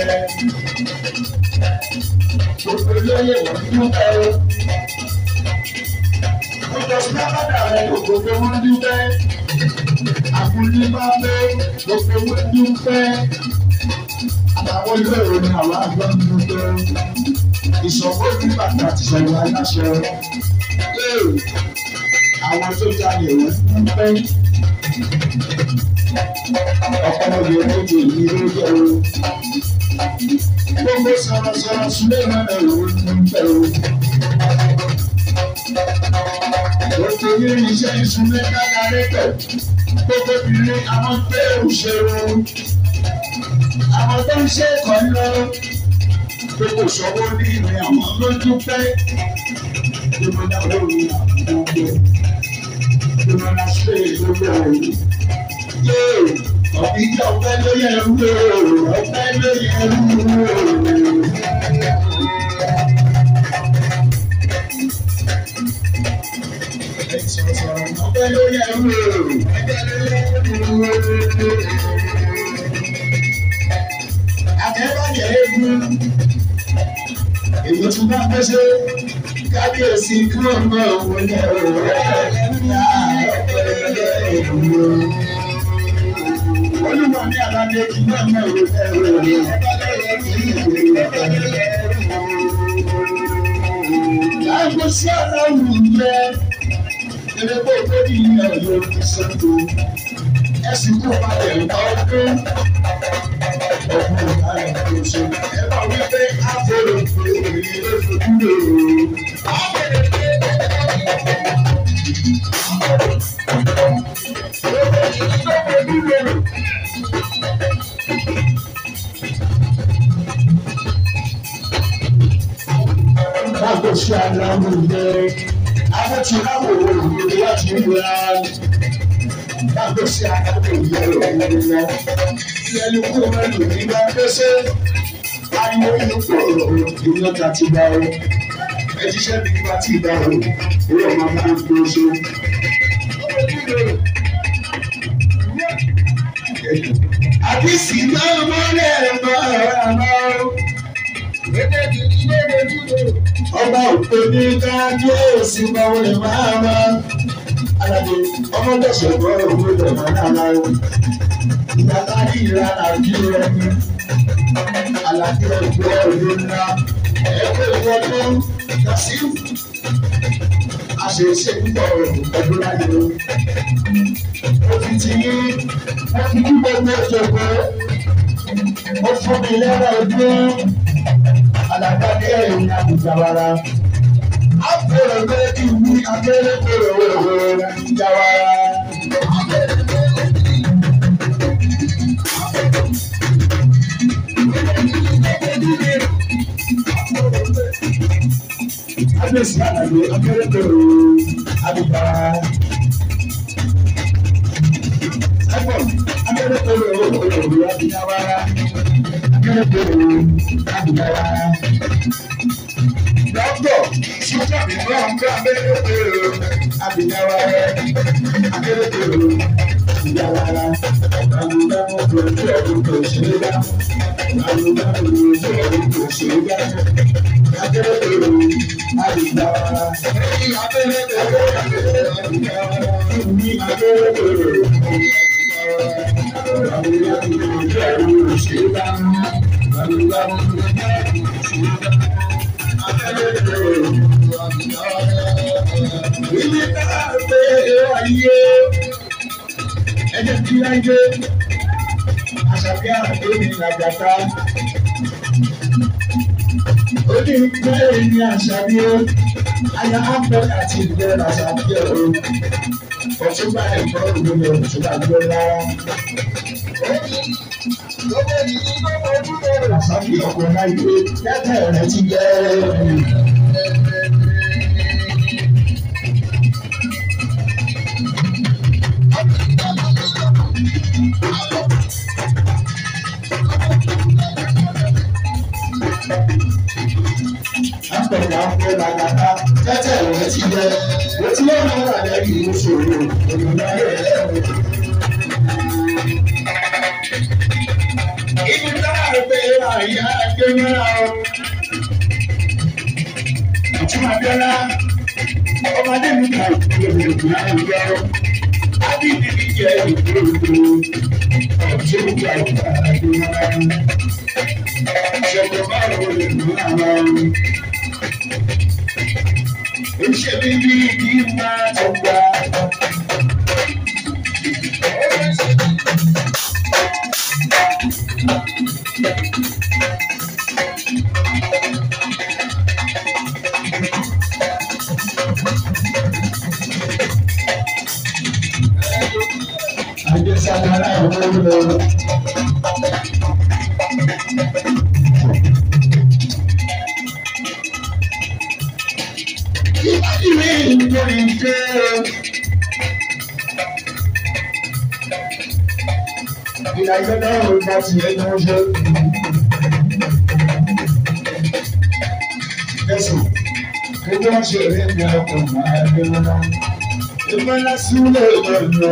rẹ̀. Gbogbo olóyè wọ́n dúpẹ́ o. Gbogbo sábàdà rẹ̀ gbogbo wọn dúpẹ́. Àbúlé bá pé gbogbo wọn dúpẹ́. Àtàwọn ilé ìròyìn àwọn àgbọn dúpẹ́. Ìṣọ̀gbọ́n ní bàtà ti ṣẹ̀wọ̀n aláṣẹ. Àwọn tó jáde wọ́n dúpẹ́. Ọ̀pọ̀lọpọ̀ méje yìí ló jẹ́ o. Gbogbo sọ̀rọ̀sọ̀rọ̀ sílé mọ́lẹ̀ òun ló ń bẹ̀ o. Gbogbo yìí iṣẹ́ ìṣúná kákàrẹ́ tẹ̀. Gbogbo obìnrin àwọn pé òṣèré. Àwọn tó ń ṣe ẹ̀kọ́ lọ. Gbogbo ìṣòwò ní ìrìn àwọn ló dúpẹ́. Gbogbo náà lórí àwọn gbogbo. Gbogbo náà ṣe gbogbo òun. Ìjọ ọ̀pẹ ló yẹ ẹrú ọ̀pẹ ló yẹ ẹrú. Ọ̀pẹ ló yẹ ẹrú. Àtẹ̀bàjẹ́ egun. Èyí tún bá pèsè kábíyèsí kúrò náà wọlé Olúwa ní aládé kí náà mọ̀ ìwé ẹ̀rọ rẹ̀. Láìpẹ́ sí aláwọ̀ jẹ́ ẹlẹ́gbẹ́ ìgbẹ́dì ilẹ̀ yóò fi ṣètò. Ẹ̀sìn kò bá tẹ̀ ń bá ọdún. Ọ̀gbìn ìbára tó ṣe. Ẹ bá wí pé àfọlù fún ìrìn lóṣù kúrò. Báwo ṣe aláwọ̀ jẹ́ abẹ́tìláwọ̀ òwúrọ̀ láti wá? Báwo ṣe aláwọ̀ jẹ́ òwúrọ̀? Ìyẹn kúrò mẹ́lò nígbà pẹ́sẹ́. Ayé olùkọ́ ìlú ọ̀tá ti bá ọ. Ẹ jíṣẹ́ bí wá ti bá ọ. Orí ọmọ máa ń gbé oṣù. Àbísí máa ń mọ́lẹ̀ ẹ̀rọ àmọ́. Ọba òpè ní káàdì òsì báwo lè máa ma. Aládé ọmọdé ṣẹ̀gbọ́n òwe dọ̀mọ́ náà o. Ìyàtọ̀ ní ìlànà kí ẹni. Aládé ẹgbẹ́ òde ńlá. Ẹgbẹ́ ìwọ́dún kàṣí. Àṣeṣe púpọ̀ ọdún láyé o. Ó fi ti yí wọ́n fi kú gbogbo ìjọba. Ó fún mi lẹ́rọ ọdún. Alágbádé ẹ̀yìn àbùjáwara. Àpòrò bẹ́ẹ̀ kí wí abẹ́rẹ́ kòrò wẹ̀wẹ̀ àbùjáwara. Abẹ́sí àlàyé abẹ́rẹ́ kòrò àbùjáwara. Ẹ̀fọ́ abẹ́rẹ́ kòrò àbùjáwara. Abẹ́rẹ́ kòrò àbùjáwara. Dọ́kítọ̀ sọ́jà mi máa ń gbé abẹ́rẹ́ kòrò àbùjáwara. Abẹ́rẹ́ kòrò àbùjáwara. Àbùjáwara kò tí ọdún kò ṣe é dá. Àbùjáwara kò tí ọdún kò ṣe é dá. Abẹ́rẹ́ kòrò àbùjáwara. Abẹ́rẹ́ kòrò àbùjáwara. Abẹ́rẹ́ kòrò. Ẹjẹ́ tí láyé àṣàbí àràdé ní àjàká. Ó ní ìpínlẹ̀ ní àṣàbí ó. Aya ápẹ́ àti ìgbẹ́ àṣàbí ẹ̀rọ. Ọ̀túnbà ẹ̀kọ́ ògbóni ọ̀túnbà gbọ́ lára. Àṣàbí ọkọ̀ láyé kẹ́kẹ́ rẹ̀ ti jẹ́ ẹ̀rọ. Àpẹẹrẹ àwọn ọ̀làgàtà tẹ́tẹ̀ rẹ̀ ti jẹ́ wọ́n tí wọ́n máa wà lẹ́yìn ìṣòro òmìnira rẹ̀ lẹ́wọ̀n. Ibi táwọn gbé àyà gbé mọ́ra o. Àtúmọ̀ Abíọ́lá ọmọdé mi kà lóògùn àwùjọ. Ábíbí mi jẹ́ ìgbòho ọ̀tún ìgbà ìgbà gbé mọ́ra. Ìṣẹ̀lẹ̀ báwo lè mú àwọn ìṣẹ̀lẹ̀ bí kí n máa tó gbà. Àjẹsára ìwúlò. Ìwé ìtòrí ṣe. Ìlàjọ náà ò bá ti ẹnu ṣe. Ẹ̀sùn gbogbo ṣe rí ní ọkọ̀ máa gbé wọn. Ìmọ̀lá sílẹ̀ ìlànà.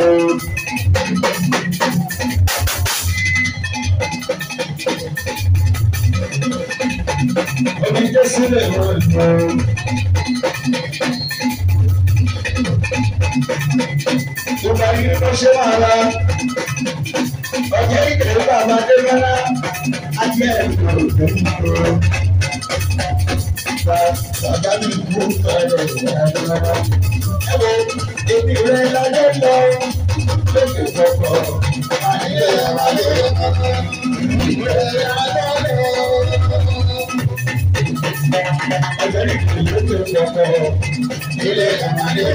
Omi jẹ́ sílẹ̀ ìlànà. Gbogbo ayé ló ṣe máa ra. Ọjọ́ ìkẹ̀lẹ́ bàbá dé rárá. Ajé ẹ̀ka òkè ń bọ̀. Bàbá mi kú fẹ́rẹ̀ ìyára. Ẹ wo èmi rẹ̀ lọ́jọ́ lọ. Lókè fọ́fọ́. Ayé àmàlẹ́ ìwé àmàlẹ́. Ọjọ́ ìkẹ̀lẹ́ lókè fọ́fọ́. Ilé àmàlẹ́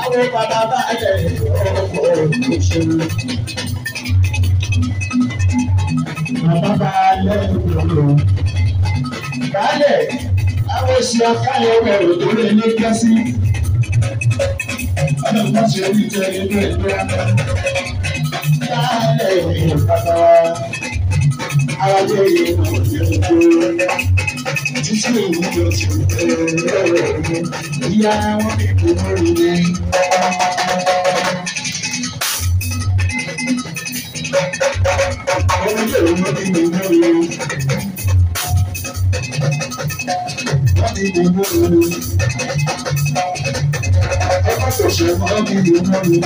àwọn bàbá balẹ̀ ọkọ̀ òṣèlú. Bàbá balẹ̀ òṣèlú. Balẹ̀ àwọn oṣù ọ̀kálẹ̀ ọ̀rọ̀ tó lè ní kẹ́sí. Ọ̀nà kan ṣe ní jẹ́ inú ẹgbẹ́. Balẹ̀ ìrìn bàbá wa. Àwọn ilé ìrìn òṣèlú. Títí ìwúlò ti ìyá wọn kò lórí ní. Ọmọ ilé ìwé wọn ti mú lórí. Wọ́n ti mú lórí. Ọkọ̀ ṣẹ̀ṣẹ̀ wọ́n ti mú lórí.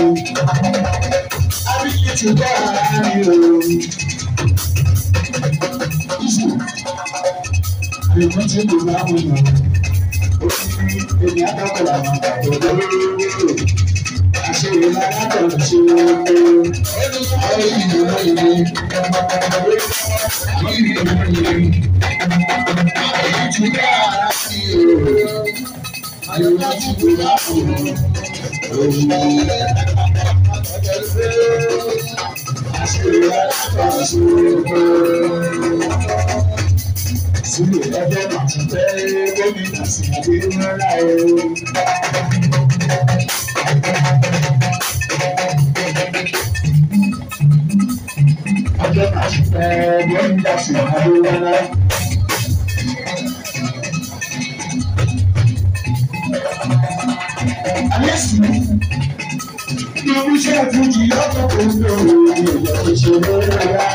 Abíyí ti bá ara ní òòrùn. Ìwọ́n ti lò láwọn èèyàn. Èmi àtàkùn àwọn òdòdó. Àṣeyẹ lára ṣe àwọn ìlú náà yẹ. Àwọn ìlú náà yẹ. Àwọn ìlú bá ara sí o. Àyọ̀wá ti lò láwọn èèyàn. Àṣeyẹ lára ṣe sílẹ̀ lọ́jọ́ àti bẹ́ẹ̀ gómìnà sí Adémọ́lá o. Ọjọ́ àti bẹ́ẹ̀ gómìnà sí Adémọ́lá. Alẹ́ sì ní oríṣẹ́ àtúntì ọkọ̀ tó ń lò ó ní ìjọba ìṣòro rárá.